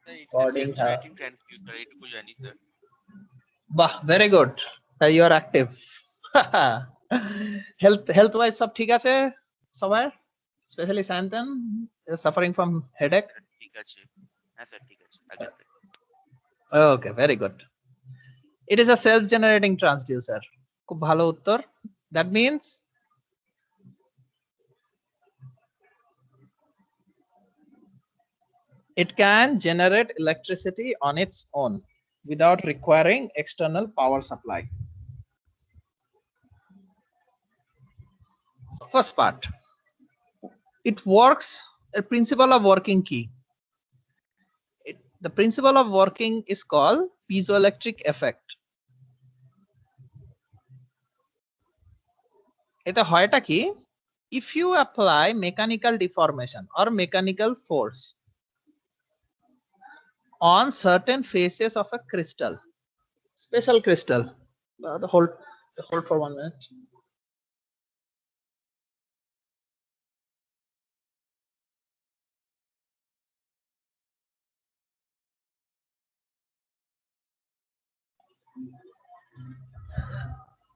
Sir, it's a Coding, self-generating transducer. এইটুকু জানি sir. বাহ, very good. You are active. health wise সব ঠিক আছে সবার, especially Santan is suffering from headache. ঠিক আছে, হ্যাঁ স্যার ঠিক আছে আগের থেকে। Okay, very good. It is a self-generating transducer. খুব ভালো উত্তর. That means it can generate electricity on its own without requiring external power supply. So first part, it works, a principle of working key. The principle of working is called piezoelectric effect. এটা হয়টা কি, if you apply mechanical deformation or mechanical force on certain faces of a crystal, special crystal, hold for 1 minute.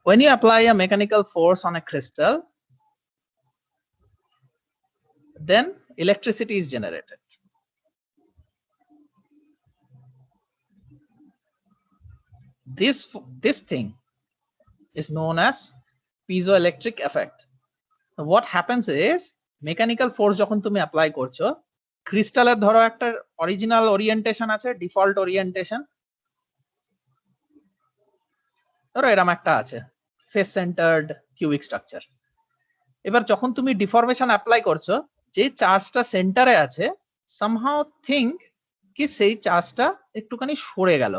When you apply a mechanical force on a crystal, then electricity is generated. This thing is known as piezoelectric effect. What happens is, mechanical force যখন তুমি apply করছো, ক্রিস্টালের ধরো একটা original orientation আছে, default orientation, ধরো এরকম একটা আছে, ফেস সেন্টার্ড কিউবিক স্ট্রাকচার। এবার যখন তুমি ডিফরমেশন অ্যাপ্লাই করছো, যে চার্জটা সেন্টারে আছে, সামহাউ থিঙ্ক কি সেই চার্জটা একটুখানি সরে গেল।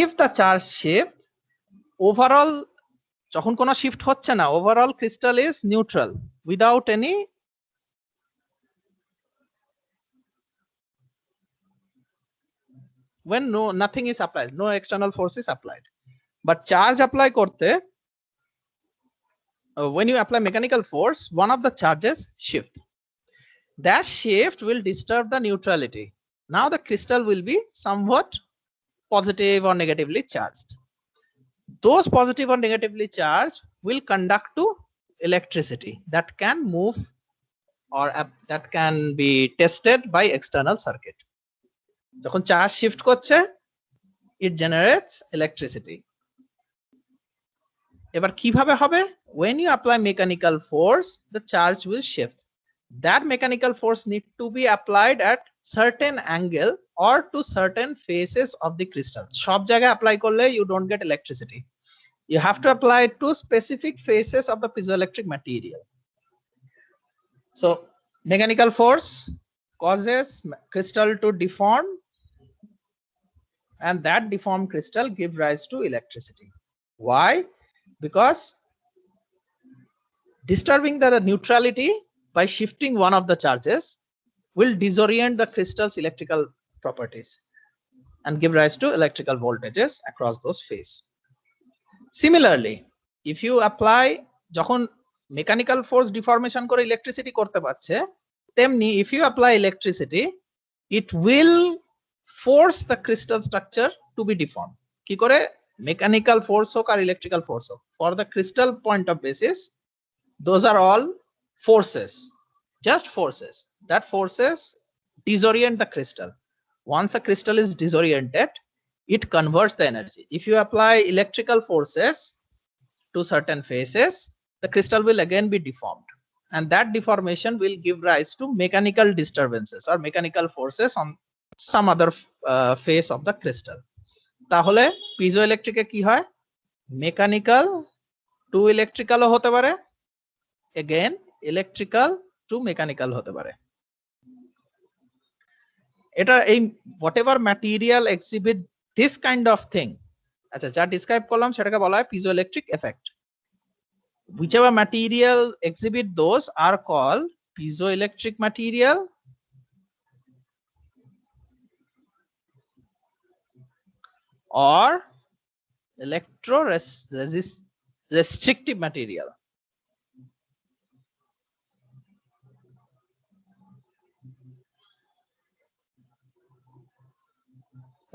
If the charge shift, overall যখন কোনো শিফট হচ্ছে না, overall crystal is neutral without any when nothing is applied, no external force is applied. But charge apply korte, when you apply mechanical force, one of the charges shift. That shift will disturb the neutrality. Now the crystal will be somewhat positive or negatively charged. Those positive or negatively charged will conduct to electricity that can move or that can be tested by external circuit. যখন charge shift করছে, it generates electricity. এবার কিভাবে হবে? When you apply mechanical force, the charge will shift. That mechanical force need to be applied at certain angle or to certain faces of the crystal. সব জায়গায় apply করলে you don't get electricity. You have to apply it to specific faces of the piezoelectric material. So mechanical force causes crystal to deform, and that deformed crystal give rise to electricity. Why? Because disturbing the neutrality by shifting one of the charges will disorient the crystal's electrical properties and give rise to electrical voltages across those phases. Similarly, if you apply, যখন mechanical force deformation করে electricity করতে পারছে, তেমনি if you apply electricity, it will force the crystal structure to be deformed. কি করে? mechanical force হোক আর electrical force হোক, for the crystal point of basis, those are all forces, just forces. That forces disorient the crystal. Once a crystal is disoriented, it converts the energy. If you apply electrical forces to certain phases, the crystal will again be deformed, and that deformation will give rise to mechanical disturbances or mechanical forces on some other face of the crystal. তাহলে piezoelectric কি হয়? mechanical to electrical হতে পারে, again electrical to mechanical হতে পারে। এটা এই whatever material exhibit this kind of thing, আচ্ছা যা describe করলাম সেটাকে বলা হয় piezoelectric effect. Whichever material exhibit those are called piezoelectric material or electrorestrictive material.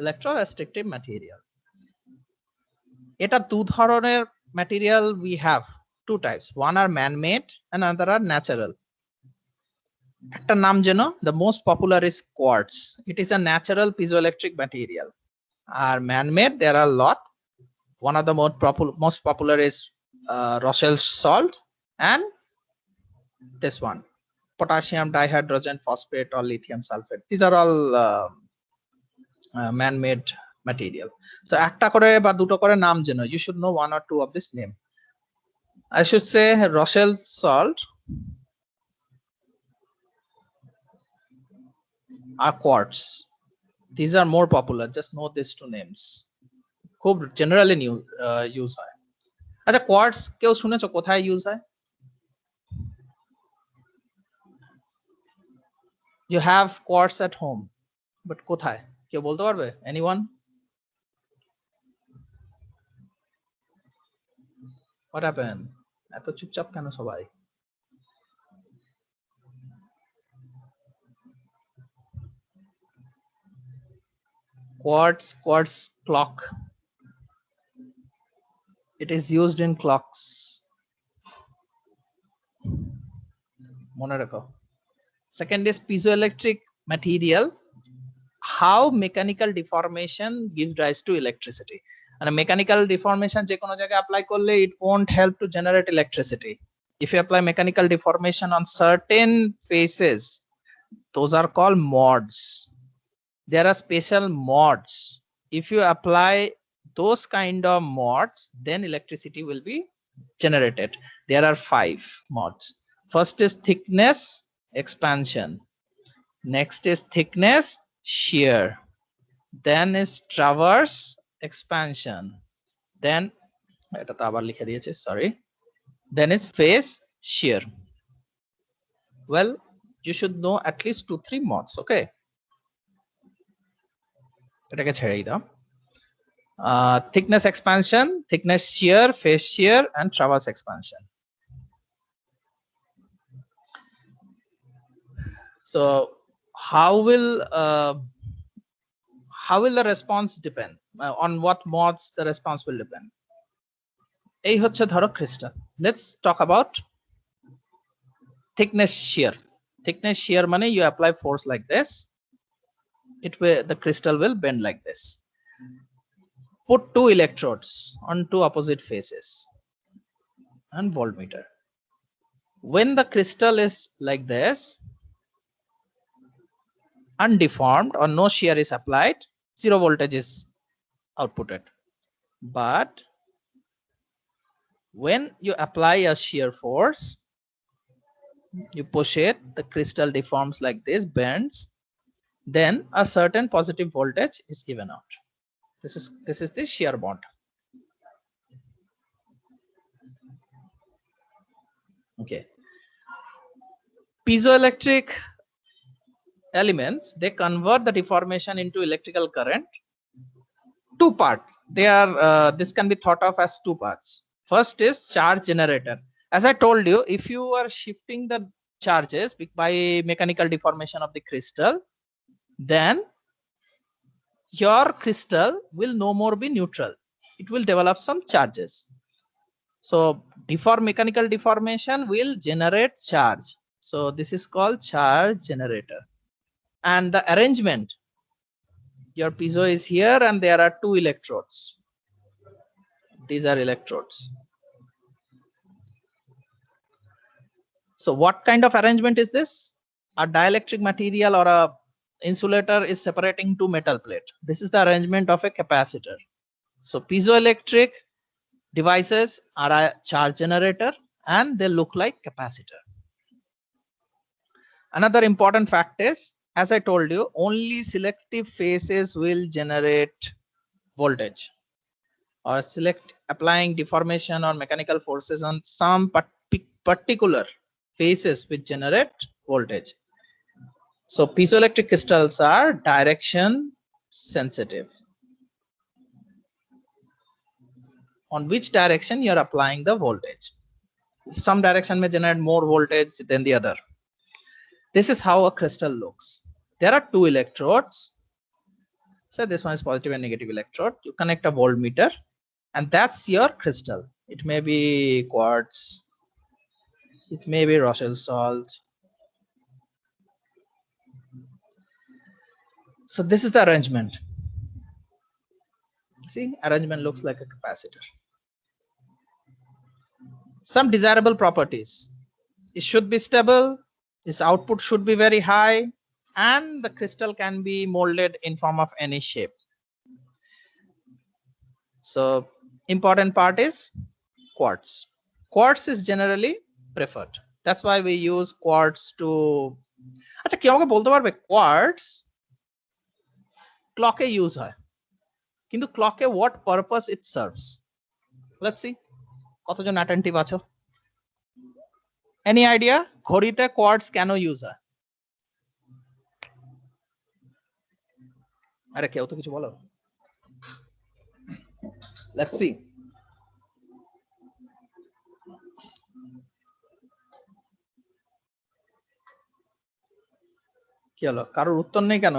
electrorestrictive material. এটা দু ধরনের material we have, two types. One are man-made and another are natural. একটা নাম যেন, the most popular is quartz. It is a natural piezoelectric material. Are man-made, there are a lot. One of the most popular is Rochelle salt, and this one, potassium dihydrogen phosphate or lithium sulfate. These are all man-made material. So একটা করে বা দুটো করে নাম যেন, you should know one or two of this name. I should say Rochelle salt or quartz. These are more popular. Just know these two names. খুব generally use হয়। আচ্ছা, কোয়ার্টজ কেউ শুনেছো কোথায় ইউজ হয়? You have quartz at home, but কোথায় কেউ বলতে পারবে? Anyone? What happened? এত চুপচাপ কেন সবাই? Quartz clock. It is used in clocks. মনে রাখো। Second is piezoelectric material. How mechanical deformation gives rise to electricity. And a mechanical deformation যে কোনো জায়গায় apply করলে it won't help to generate electricity. If you apply mechanical deformation on certain faces, those are called mods. There are special mods. If you apply those kind of mods, then electricity will be generated. There are 5 mods. First is thickness expansion. Next is thickness shear. Then is traverse expansion. Then এটা তো আবার লিখে দিয়েছে, sorry. Then is phase shear. Well, you should know at least 2-3 mods, okay? এটাকে ছেড়েই দাও। Thickness expansion, thickness shear, phase shear, and traverse expansion. So how will the response depend? On what mods the response will depend? এই হচ্ছে ধরো crystal. Let's talk about thickness shear. Thickness shear মানে you apply force like this, the crystal will bend like this. Put 2 electrodes on 2 opposite faces and voltmeter. When the crystal is like this, undeformed or no shear is applied, 0 voltage is outputted. But when you apply a shear force, you push it, the crystal deforms like this, bends, then a certain positive voltage is given out. This is the shear bond. Okay. Piezoelectric elements, they convert the deformation into electrical current. 2 parts. They are this can be thought of as 2 parts. First is charge generator. As I told you, if you are shifting the charges by mechanical deformation of the crystal, then your crystal will no more be neutral. It will develop some charges. So mechanical deformation will generate charge. So this is called charge generator. And the arrangement, your piezo is here and there are 2 electrodes. These are electrodes. So what kind of arrangement is this? A dielectric material or a insulator is separating 2 metal plate. This is the arrangement of a capacitor. So piezoelectric devices are a charge generator and they look like capacitor. Another important fact is, as I told you, only selective phases will generate voltage, or applying deformation or mechanical forces on some particular phases which generate voltage. So piezoelectric crystals are direction sensitive. On which direction you are applying the voltage. Some direction may generate more voltage than the other. This is how a crystal looks. There are 2 electrodes. So this one is positive and negative electrode. You connect a voltmeter, and that's your crystal. It may be quartz, it may be Rochelle salt. So this is the arrangement. See, arrangement looks like a capacitor. Some desirable properties: it should be stable, its output should be very high, and the crystal can be molded in form of any shape. So important part is quartz. Quartz is generally preferred. That's why we use quartz to আচ্ছা কি আমাকে বলতে পারবে quartz clock এ use হয় কিন্তু clock A what purpose it serves? Let's see কতজন attentive আছো? Any idea? ঘড়িতে quartz কেন use হয়? আরে কেউ তো কিছু বলো। Let's see. কি হলো, কারোর উত্তর নেই কেন?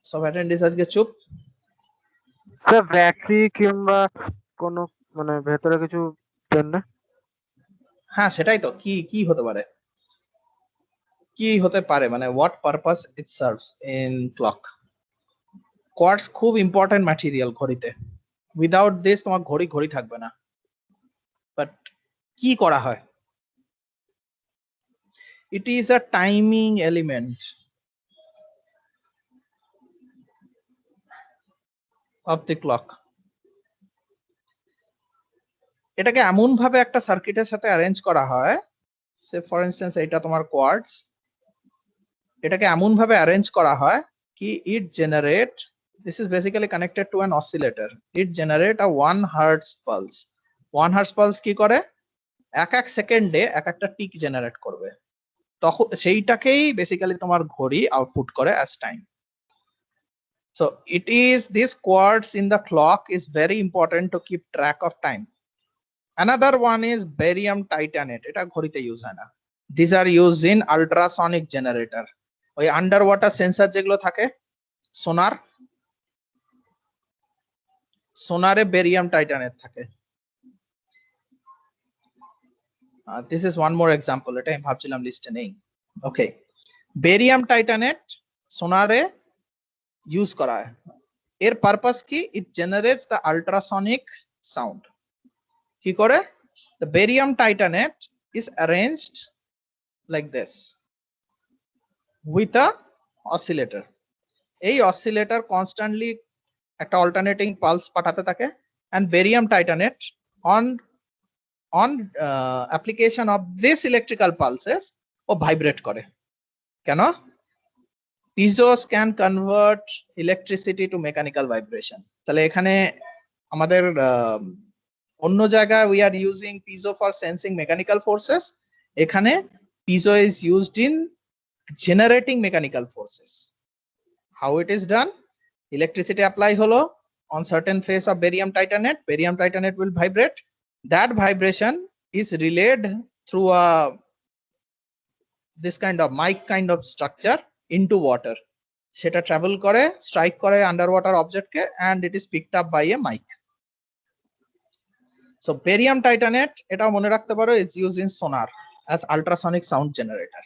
সব অ্যাটেন্ডেন্স আজকে চুপ। স্যার ব্যাটারি কিংবা কোনো মানে ভেতরে কিছু দেন না? হ্যাঁ সেটাই তো, কি কি হতে পারে, কি হতে পারে মানে what purpose it serves in clock. Quartz খুব ইম্পর্টেন্ট ম্যাটেরিয়াল ঘড়িতে, উইদাউট দিস তোমার ঘড়ি ঘড়ি থাকবে না। বাট কি করা হয়? It is a timing element of the clock. এটাকে এমন ভাবে একটা সার্কিটের সাথে অ্যারেঞ্জ করা হয়, সে ফর ইনস্ট্যান্স এটা তোমার কোয়ার্টজ, এটাকে এমন ভাবে অ্যারেঞ্জ করা হয় কি ইট generate, this is basically connected to an oscillator, it generate a 1 hertz pulse. 1 hertz pulse কি করে, এক এক সেকেন্ডে এক একটা টিক জেনারেট করবে, তখন সেইটাকেই বেসিক্যালি তোমার ঘড়ি আউটপুট করে as time. So it is this quartz in the clock is very important to keep track of time. Another one is barium titanate, এটা ঘড়িতে ইউজ হয় না। These are used in ultrasonic generator, ওই under water sensor যেগুলো থাকে, সোনার, সোনারে barium titanate থাকে। This is one more example, এটা আমি ভাবছিলাম লিস্টে নেই। ওকে, বেরিয়াম টাইটানেট সোনারে ইউজ করা হয়, এর পারপাস কি, it generates the ultrasonic sound. কি করে, the barium titanate is arranged like this with a oscillator. এই অসিলেটর কনস্ট্যান্টলি একটা অল্টারনেটিং পালস পাঠাতে থাকে, and barium titanate on application of this electrical pulses ও ভাইব্রেট করে। কেন? Piezos can convert electricity to mechanical vibration. তাহলে এখানে আমাদের অন্য জায়গায় we are using piezo for sensing mechanical forces, এখানে piezo is used in generating mechanical forces. How it is done, electricity apply holo on certain phase of barium titanate will vibrate, that vibration is relayed through a this kind of mic kind of structure into water, seta travel kore strike kore underwater object ke and it is picked up by a mic. So barium titanate eta mone rakhte paro is used in sonar as ultrasonic sound generator.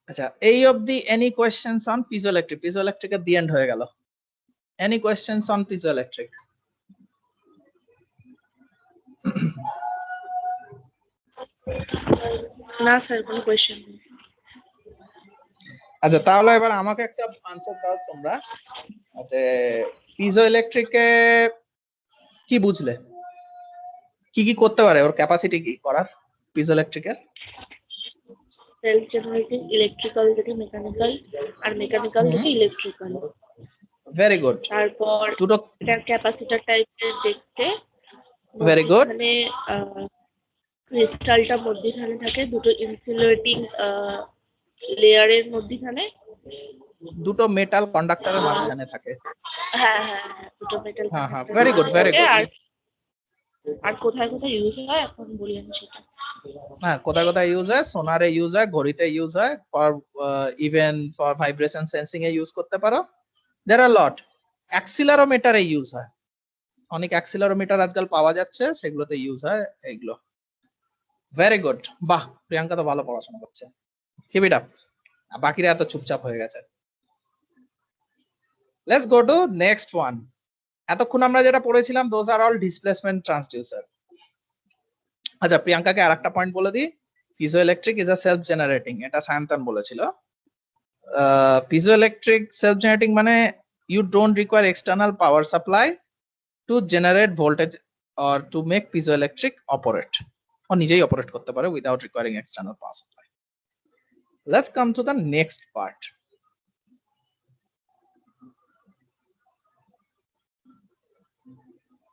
আচ্ছা, এই অবধি any questions on piezoelectric? Piezoelectric এর the end হয়ে গেল। Any questions on piezoelectric? না sir, কোনো question নেই। আচ্ছা, তাহলে এবার আমাকে একটা আনসার দাও তোমরা, যে পিজোইলেকট্রিকে কি বুঝলে, কি কি করতে পারে, ওর ক্যাপাসিটি কি করার পিজোইলেকট্রিকের? সেলফ জেনারেটিং, ইলেকট্রিক্যাল থেকে মেকানিক্যাল, আর মেকানিক্যাল থেকে ইলেকট্রিক্যাল। Very good. তারপর দুটো এটা ক্যাপাসিটর টাইপের দেখতে। Very good. মানে ক্রিস্টালটা মধ্যখানে থাকে, দুটো ইনসুলেটিং লেয়ারের মধ্যখানে, দুটো মেটাল কন্ডাক্টরের মাঝখানে থাকে। হ্যাঁ হ্যাঁ হ্যাঁ, দুটো মেটাল। হ্যাঁ হ্যাঁ, ভেরি গুড ভেরি গুড। আর কোথায় কোথায় ইউজ হয় এখন বলি আমি সেটা। হ্যাঁ, কোথায় কোথায় ইউজ হয়? সোনারে ইউজ হয়, ঘড়িতে ইউজ হয়, for even for vibration sensing A use করতে পারো। দেয়ার আর লট। অ্যাক্সিলারোমিটারে ইউজ হয়, অনেক অ্যাক্সিলারোমিটার আজকাল পাওয়া যাচ্ছে, সেগুলোতে ইউজ হয় এইগুলো। ভেরি গুড, বাহ, প্রিয়াঙ্কা তো ভালো পড়াশোনা করছে, কিপ ইট আপ। বাকিরা এত চুপচাপ হয়ে গেছে। Let's go to next one. এতক্ষণ আমরা যেটা পড়েছিলাম those are all displacement transducer. আচ্ছা, প্রিয়াঙ্কাকে আরেকটা পয়েন্ট বলে দিই, piezoelectric is a self generating, এটা সায়ন্তন বলেছিল। পিজোইলেকট্রিক সেলফ জেনারেটিং মানে you don't require external power supply to generate voltage or to make piezoelectric operate, ও নিজেই অপারেট করতে পারে without requiring external power supply. Let's come to the next part.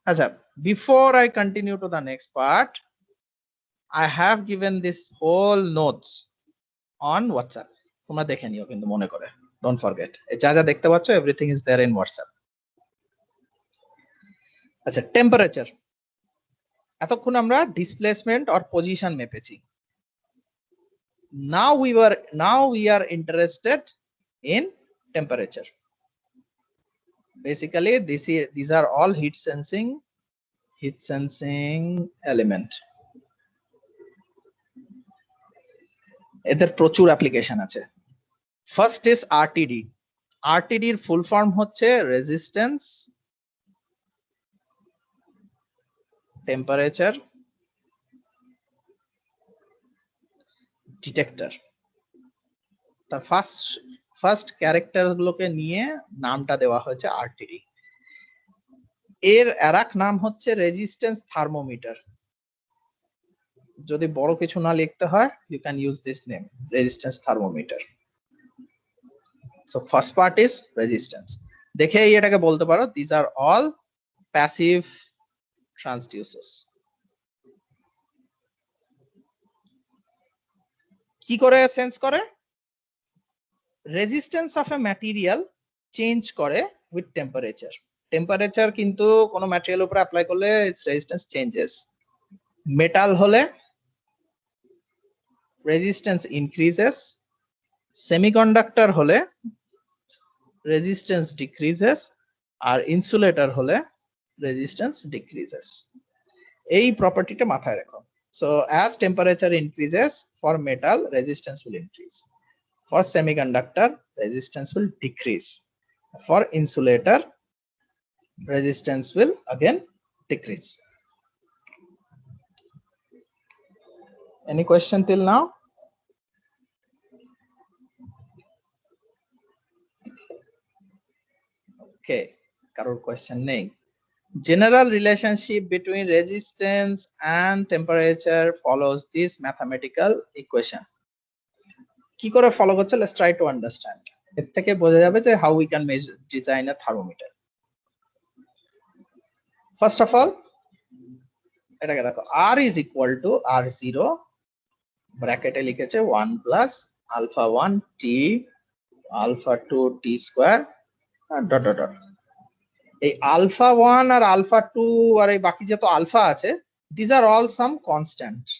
আচ্ছা, before I continue to the next part, I have given this whole notes on WhatsApp. তোমরা দেখে নিও কিন্তু মনে করে, don't forget. যা যা দেখতে পাচ্ছ everything is there in WhatsApp. আচ্ছা, টেম্পারেচার। এতক্ষণ আমরা ডিসপ্লেসমেন্ট অর পজিশন মেপেছি। Now we are interested in temperature. Basically these are all heat sensing element. এদের প্রচুর অ্যাপ্লিকেশন আছে। First is RTD. আরটিডি এর ফুল ফর্ম হচ্ছে রেজিস্ট্যান্স টেম্পারেচার ডিটেক্টর। তার ফার্স্ট ক্যারেক্টার গুলোকে নিয়ে নামটা দেওয়া হয়েছে আরটিডি। এর আরেক নাম হচ্ছে রেজিস্ট্যান্স থার্মোমিটার। যদি বড় কিছু না লিখতে হয়, you can use this name, resistance thermometer. So first part is resistance. দেখে এটাকে বলতে পারো these are all passive transducers. কি করে সেন্স করে? Resistance of A material change করে উইথ টেম্পারেচার। টেম্পারেচার কিন্তু কোনো ম্যাটেরিয়াল উপরে অ্যাপ্লাই করলে ইটস রেজিস্ট্যান্স চেঞ্জেস। মেটাল হলে resistance increases, semiconductor হলে resistance decreases, আর insulator হলে resistance decreases. এই প্রপার্টিটা মাথায় রাখো। So as temperature increases, for metal resistance will increase, for semiconductor resistance will decrease, for insulator resistance will again decrease. Any question till now? Okay, কারোর question নেই। General relationship between resistance and temperature follows this mathematical equation. কি করে follow করছে? Let's try to understand. এর থেকে বোঝা যাবে যে how we can design a thermometer. First of all, এটাকে দেখো, R is equal to R0 ব্র্যাকেটে লিখেছে 1 plus alpha 1 t alpha 2 t square dot dot dot. এই alpha 1 আর alpha 2 আর এই বাকি যত alpha আছে, these are all some constants.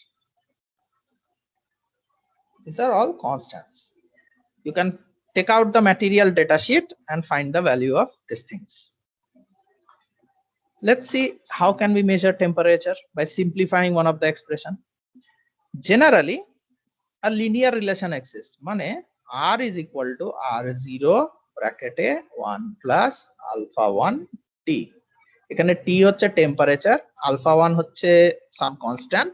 These are all constants. You can take out the material data sheet and find the value of these things. Let's see how can we measure temperature by simplifying one of the expression. Generally, a linear relation exists. মানে R is equal to R0 ব্র্যাকেটে 1 plus alpha 1 t. এখানে t হচ্ছে temperature, alpha 1 হচ্ছে some constant.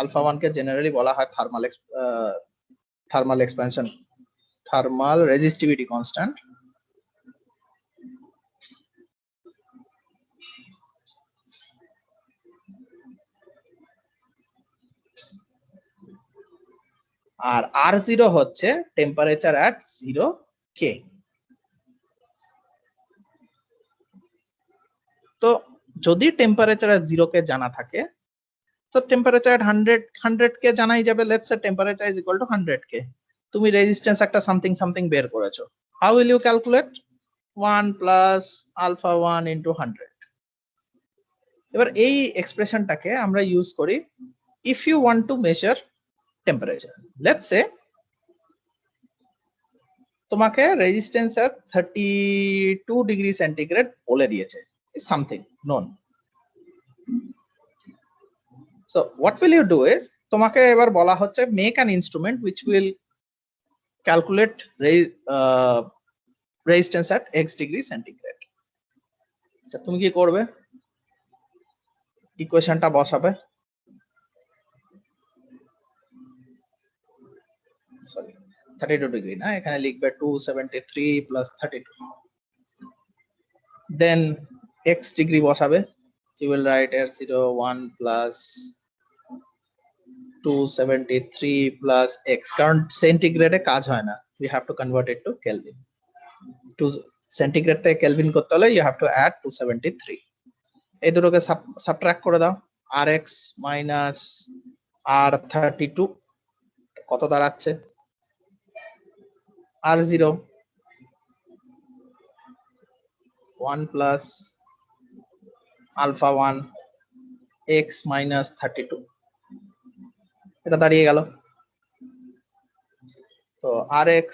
alpha 1 কে generally বলা হয় thermal expansion, thermal resistivity constant. আর R0 হচ্ছে temperature at 0 K. তো যদি টেম্পারেচার at 0 K জানা থাকে, তো টেম্পারেচার at 100 K জানাই যাবে। Let's say temperature is equal to 100 K। তুমি রেজিস্ট্যান্স একটা সামথিং বের করেছো। How will you calculate? 1 plus alpha 1 into 100। এবার এই এক্সপ্রেশনটাকে আমরা ইউজ করি if you want to measure temperature, let's say তোমাকে রেজিস্ট্যান্স এর 32 ডিগ্রি সেন্টিগ্রেড বলে দিয়েছে, is something known. So what will you do is তোমাকে এবার বলা হচ্ছে make an instrument which will calculate resistance at x degree centigrade. তুমি কি করবে? ইকুয়েশনটা বসাবে, সরি 32 ডিগ্রি না, এখানে লিখবে 273 plus 32, then x ডিগ্রি বসাবে, you will write here 01 plus 273 plus x, কারণ সেন্টিগ্রেডে কাজ হয় না, you have to convert it to Kelvin. to centigrade থেকে কেলভিন করতে হলে you have to add 273. এই দুটোকে সাবট্রাক্ট করে দাও, rx minus r32 কত দাঁড়াচ্ছে, r0 1 plus alpha 1 x minus 32, এটা দাঁড়িয়ে গেল। তো rx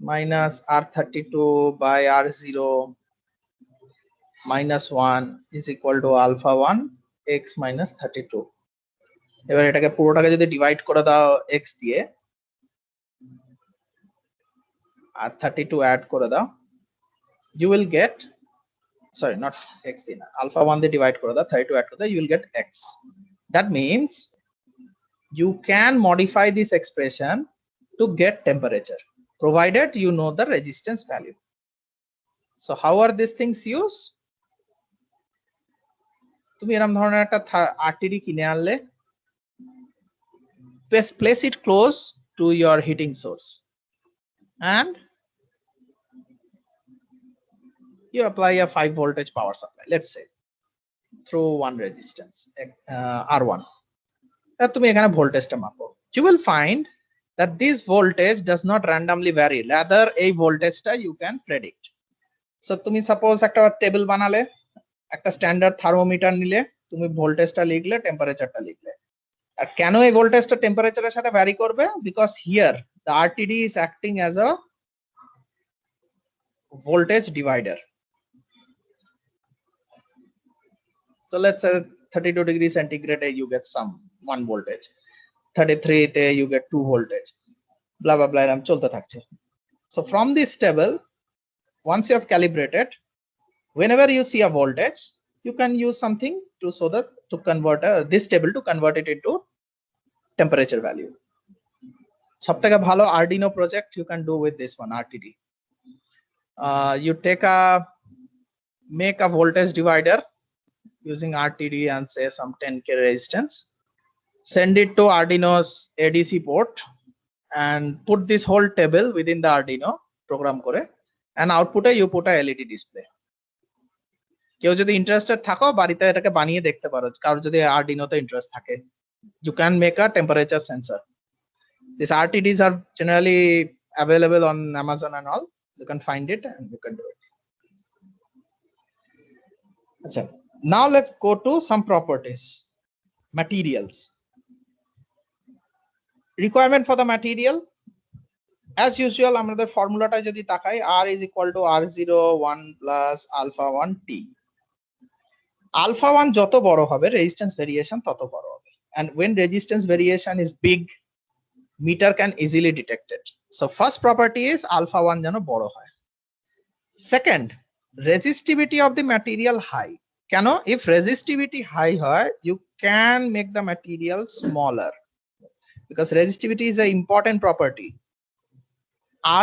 minus r32 by r0 minus 1 is equal to alpha 1 x minus 32. এবার এটাকে পুরোটাকে যদি ডিভাইড করে দাও x দিয়ে আর 32 অ্যাড করে দাও, you will get, sorry not x দিয়ে না, alpha 1 দিয়ে ডিভাইড করে দাও, 32 অ্যাড করে দাও, you will get x. That means you can modify this expression to get temperature provided you know the resistance value. So how are these things used? তুমি এরকম ধরনের একটা RTD কিনে আনলে, place it close to your heating source and you apply a 5 voltage power supply, let's say through one resistance R1. তুমি এখানে ভোল্টেজটা মাপো, you will find that this voltage does not randomly vary, rather এই ভোল্টেজটা you can predict. So তুমি suppose একটা table বানালে, একটা standard thermometer নিলে, তুমি ভোল্টেজটা লিখলে, টেম্পারেচারটা লিখলে, আর কেন এই ভোল্টেজটা টেম্পারেচারের সাথে ভ্যারি করবে? Because here the RTD is acting as a voltage divider. So let's say 32 degree centigrade you get some 1 voltage, 33 te you get 2 voltage, blah blah blah, eram cholte thakche. So from this table, once you have calibrated, whenever you see a voltage, you can use something to so that to convert this table to convert it into temperature value. সবথেকে ভালো Arduino project you can do with this one, RTD. You make a voltage divider using RTD and say some 10k resistance, send it to Arduino's ADC port and put this whole table within the Arduino program করে, and output you put a LED display. কেউ যদি interested থাকো বাড়িতে এটাকে বানিয়ে দেখতে পারো, কারণ যদি Arduino তে ইন্টারেস্ট থাকে, you can make a temperature sensor. These RTDs are generally available on Amazon and all, you can find it and you can do it. Achha, now let's go to some properties. Materials. Requirement for the material, as usual আমাদের ফর্মুলাটা যদি তাকাই, R is equal to R0 1 plus alpha 1 T. Alpha 1 যত বড় হবে resistance variation তত বড় হবে, and when resistance variation is big, meter can easily detect it. So first property is alpha 1 যেন বড় হয়. Second, resistivity of the material high. কেন? If resistivity high হয়, you can make the material smaller, because resistivity is an important property.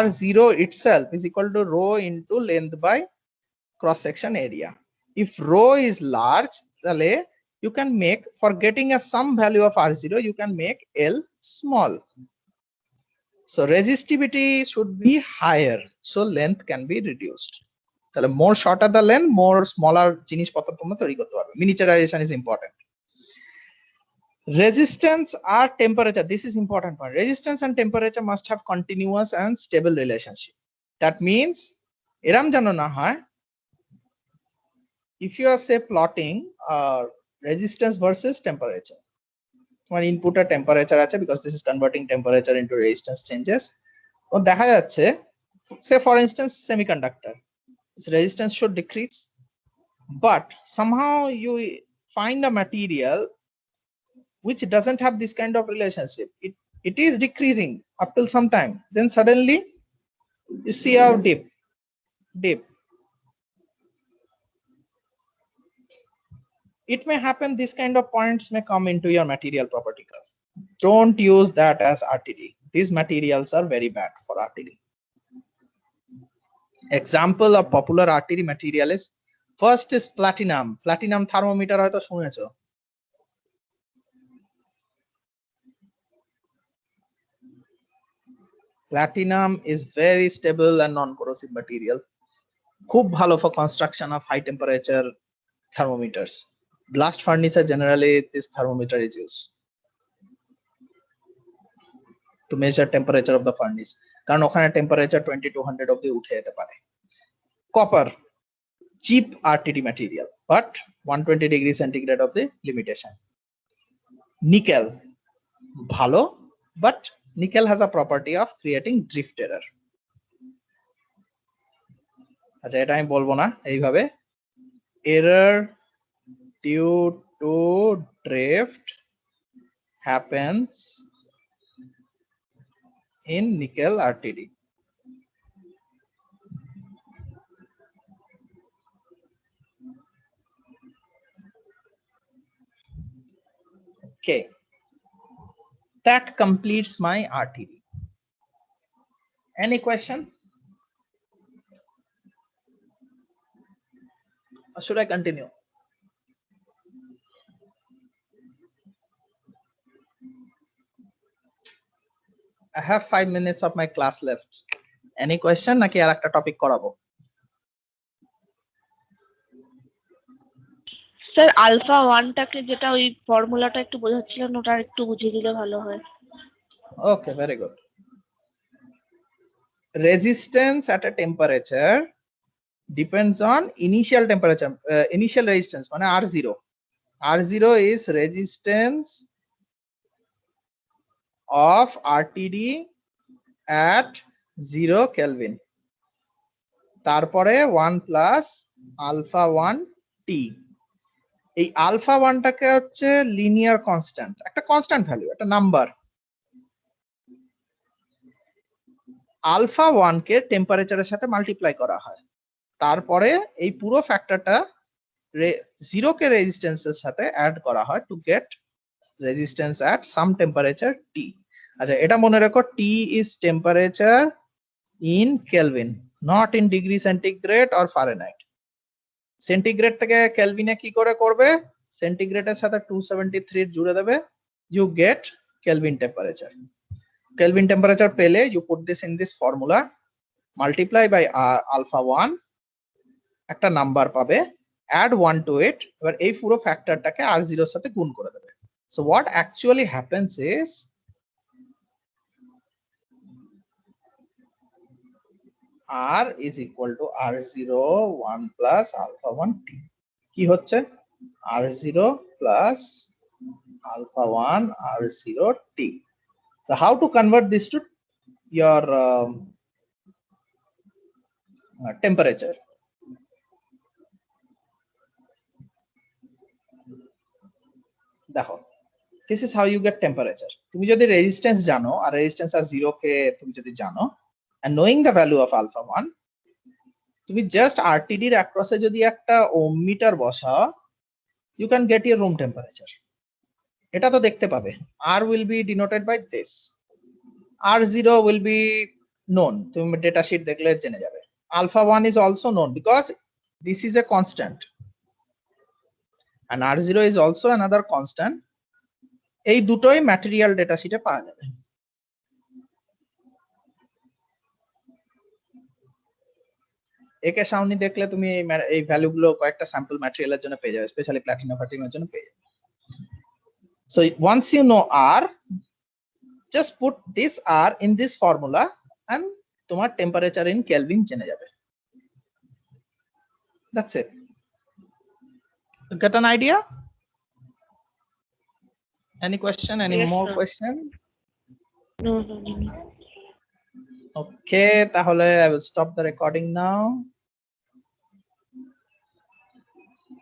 R0 itself is equal to rho into length by cross section area. If rho is large, তাহলে you can make, for getting a some value of R0, you can make L small. So resistivity should be higher, so length can be reduced. তাহলে more shorter the length, more smaller জিনিসপত্র তোমরা তৈরি করতে পারবে. Miniaturization is important. Resistance or temperature, this is important part. Resistance and temperature must have continuous and stable relationship. That means এরম যেন না হয়, if you are say plotting resistance versus temperature, তোমার ইনপুটের টেম্পারেচার আছে, because this is converting temperature into resistance changes. তো দেখা যাচ্ছে, say for instance semiconductor, its resistance should decrease, but somehow you find a material which doesn't have this kind of relationship. It is decreasing up till some time, then suddenly you see a dip. It may happen, this kind of points may come into your material property curve. Don't use that as RTD. These materials are very bad for RTD. Example of popular RTD material is, first is platinum. Platinum thermometer hoyto শুনেছো। Platinum is very stable and non-corrosive material. খুব ভালো for construction of high temperature thermometers. Blast furnace generally this thermometer is used to measure temperature of the furnace, কারণ ওখানে temperature 2200 অবধি উঠে যেতে পারে। Copper, cheap RTD material, but 120 degree centigrade of the limitation. Nickel, ভালো, but nickel has a property of creating drift error. আচ্ছা, এটা আমি বলবো না এইভাবে, error due to drift happens in nickel RTD. Okay, that completes my RTD. Any question? Or should I continue? I have 5 minutes of my class left. Any question? নাকি আর একটা topic করাবো? Sir alpha 1টাকে যেটা ওই ফর্মুলাটা একটু বোঝাচ্ছিলেন, ওটা একটু বুঝিয়ে দিলে ভালো হয়। Okay, very good. Resistance at a temperature depends on initial temperature, initial resistance, মানে R0. R0 is resistance of RTD at 0 Kelvin. তারপরে 1 plus alpha 1 T. এই alpha 1টাকে হচ্ছে linear constant, একটা constant value, একটা নাম্বার। alpha 1 কে টেম্পারেচারের সাথে multiply করা হয়, তারপরে এই পুরো ফ্যাক্টরটা 0 কে রেজিস্ট্যান্সের সাথে অ্যাড করা হয় to get resistance at some temperature T. আচ্ছা, এটা মনে রাখো, T is temperature in Kelvin, not in degree centigrade or Fahrenheit. Centigrade থেকে কেলভিনে কি করে করবে, সেন্টিগ্রেডের সাথে 273 জুড়ে দেবে, you get Kelvin temperature. Kelvin temperature পেলে you put this in this formula, multiply by alpha 1, একটা নাম্বার পাবে, add 1 to it, এবার এই পুরো ফ্যাক্টরটাকে R0 এর সাথে গুণ করে দেবে। So what actually happens is, R is equal to R0 1 plus alpha 1 T. কি হচ্ছে R0 plus alpha 1 R0 T. So how to convert this to your temperature? দেখো, this is how you get temperature. তুমি যদি resistance জানো, আর resistance আর 0 কে তুমি যদি জানো, and knowing the value of alpha 1, তুমি জাস্ট RTD এর অ্যাক্রসে যদি একটা ওহম মিটার বসাও, you can get your room temperature. এটা তো দেখতে পাবে, R will be denoted by this, R0 will be known, তুমি ডেটা শিট দেখলে জেনে যাবে। Alpha 1 is also known because this is a constant, and R0 is also another constant. এই দুটোই ম্যাটেরিয়াল ডেটা শিটে পাওয়া যাবে। একে সামনে দেখলে তুমি এই ভ্যালুগুলো কয়েকটা স্যাম্পল ম্যাটেরিয়ালের জন্য পেয়ে যাবে, স্পেশালি প্লাটিনামের জন্য পেয়ে যাবে। So once you know R, just put this R in this formula and তোমার টেম্পারেচার ইন কেলভিন জেনে যাবে। That's it. Get an idea? Any question? Any Yes, more sir. question? No. Okay, তাহলে I will stop the recording now.